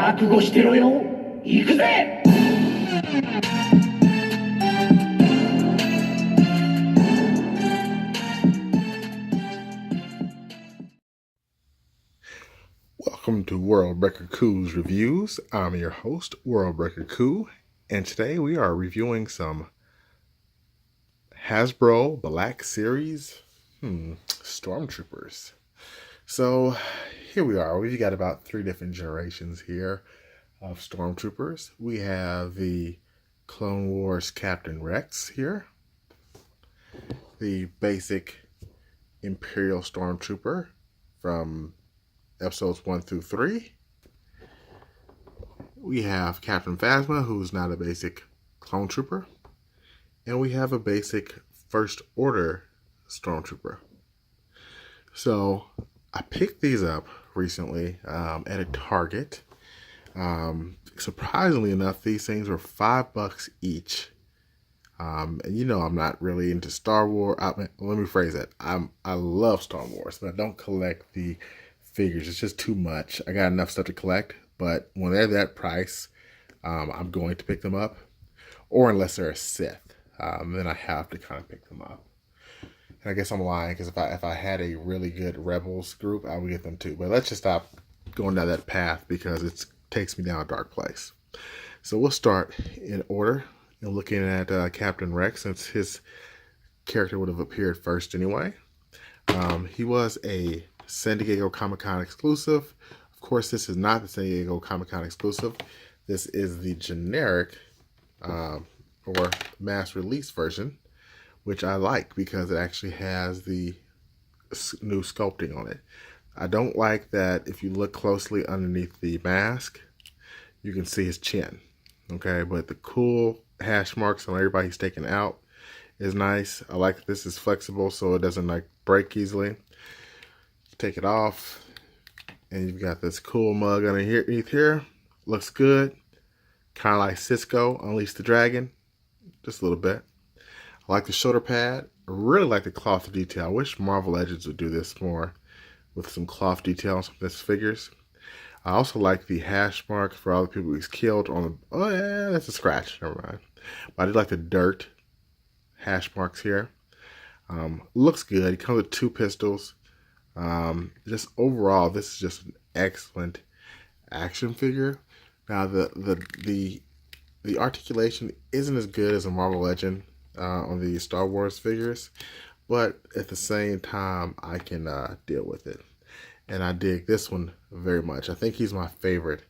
覚悟してろよ。行くぜ。Welcome to World Breaker Cool's Reviews. I'm your host, World Breaker Cool, and today we are reviewing some Hasbro Black Series Stormtroopers. So here we are. We've got about 3 different generations here of Stormtroopers. We have the Clone Wars Captain Rex here, the basic Imperial Stormtrooper from episodes 1 through 3. We have Captain Phasma, who's not a basic clone trooper. And we have a basic First Order Stormtrooper. So I picked these up recently at a Target. Surprisingly enough, these things were $5 each. And you know I'm not really into Star Wars. Let me phrase that. I love Star Wars, but I don't collect the figures. It's just too much. I got enough stuff to collect, but when they're that price, I'm going to pick them up. Or unless they're a Sith, then I have to kind of pick them up. And I guess I'm lying, because if I had a really good Rebels group, I would get them too. But let's just stop going down that path, because it takes me down a dark place. So we'll start in order and looking at Captain Rex, since his character would have appeared first anyway. He was a San Diego Comic-Con exclusive. Of course, this is not the San Diego Comic-Con exclusive. This is the generic or mass release version, which I like because it actually has the new sculpting on it. I don't like that if you look closely underneath the mask, you can see his chin. Okay, but the cool hash marks on everybody he's taken out is nice. I like that this is flexible so it doesn't like break easily. Take it off, and you've got this cool mug underneath here. Looks good. Kind of like Cisco, Unleash the Dragon. Just a little bit. I like the shoulder pad. I really like the cloth detail. I wish Marvel Legends would do this more with some cloth detail on some of his figures. I also like the hash marks for all the people he's killed on the... Oh yeah, that's a scratch. Never mind. But I do like the dirt hash marks here. Looks good. It comes with 2 pistols. Just overall, this is just an excellent action figure. Now the articulation isn't as good as a Marvel Legend on the Star Wars figures, but at the same time, I can deal with it. And I dig this one very much. I think he's my favorite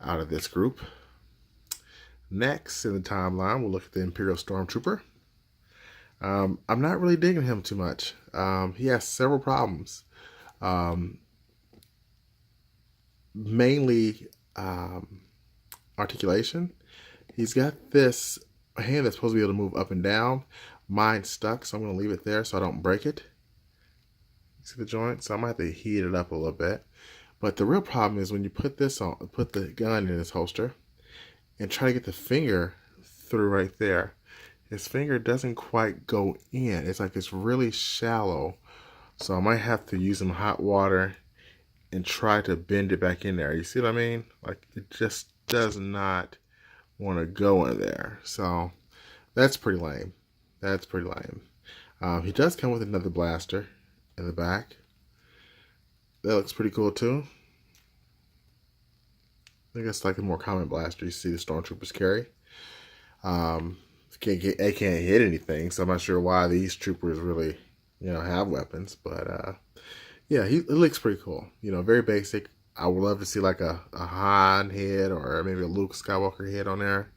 out of this group. Next in the timeline, we'll look at the Imperial Stormtrooper. I'm not really digging him too much. He has several problems. Mainly articulation. He's got this hand that's supposed to be able to move up and down. Mine's stuck, so I'm going to leave it there so I don't break it. See the joint? So I might have to heat it up a little bit. But the real problem is when you put this on, put the gun in his holster and try to get the finger through right there. His finger doesn't quite go in. It's like it's really shallow. So I might have to use some hot water and try to bend it back in there. You see what I mean? Like it just does not want to go in there. So that's pretty lame. That's pretty lame. He does come with another blaster in the back. That looks pretty cool too. I think that's like a more common blaster you see the Stormtroopers carry. They can't hit anything, so I'm not sure why these troopers really, have weapons. But yeah, it looks pretty cool. Very basic. I would love to see like a Han head or maybe a Luke Skywalker head on there.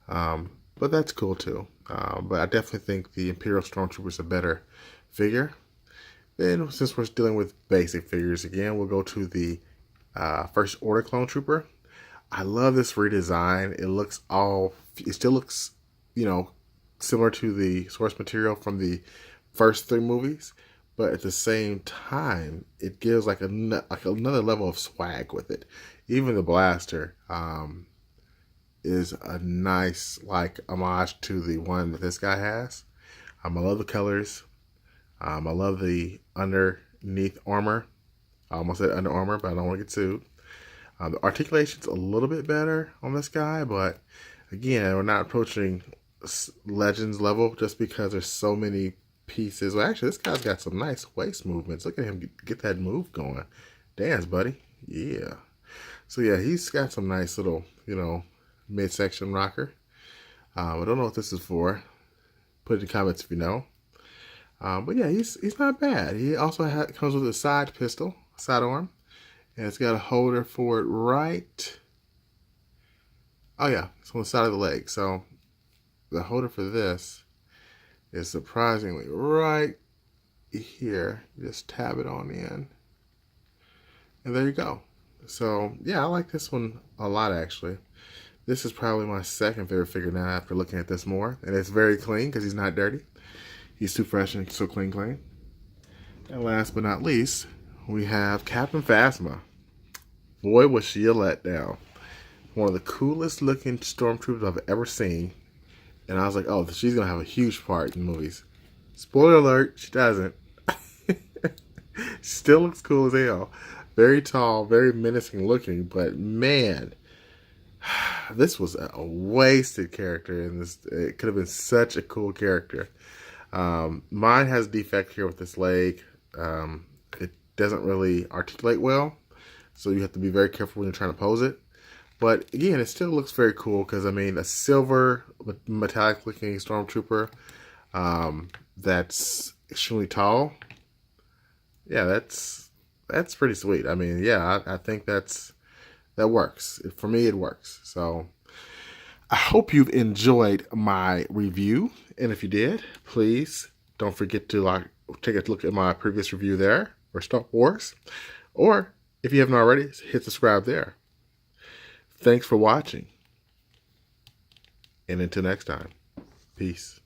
But that's cool too. But I definitely think the Imperial Stormtrooper is a better figure. Then, since we're dealing with basic figures again, we'll go to the First Order Clone Trooper. I love this redesign. It still looks, similar to the source material from the first 3 movies, but at the same time, it gives like another level of swag with it. Even the blaster is a nice homage to the one that this guy has. I love the colors. I love the underneath armor. I almost said under armor, but I don't want to get sued. The articulation's a little bit better on this guy, but again, we're not approaching Legends level just because there's so many pieces. Well, actually, this guy's got some nice waist movements. Look at him get that move going. Dance, buddy. Yeah. So yeah, he's got some nice little, midsection rocker. I don't know what this is for. Put it in the comments if you know. But yeah, he's not bad. He also comes with a side pistol, sidearm, and it's got a holder for it right. Oh yeah, it's on the side of the leg. So the holder for this is surprisingly right here. You just tab it on in, and there you go. So yeah, I like this one a lot actually. This is probably my second favorite figure now after looking at this more, and it's very clean because he's not dirty. He's too fresh and so clean. And last but not least, we have Captain Phasma. Boy, was she a letdown. One of the coolest looking stormtroopers I've ever seen. And I was like, oh, she's going to have a huge part in movies. Spoiler alert, she doesn't. She still looks cool as hell. Very tall, very menacing looking, but man, this was a wasted character, and it could have been such a cool character. Mine has a defect here with this leg. It doesn't really articulate well, so you have to be very careful when you're trying to pose it. But again, it still looks very cool because, I mean, a silver metallic looking stormtrooper that's extremely tall. Yeah, that's pretty sweet. I mean, yeah, I think that works. For me, it works. So I hope you've enjoyed my review. And if you did, please don't forget to take a look at my previous review there for Star Wars. Or if you haven't already, hit subscribe there. Thanks for watching. And until next time, peace.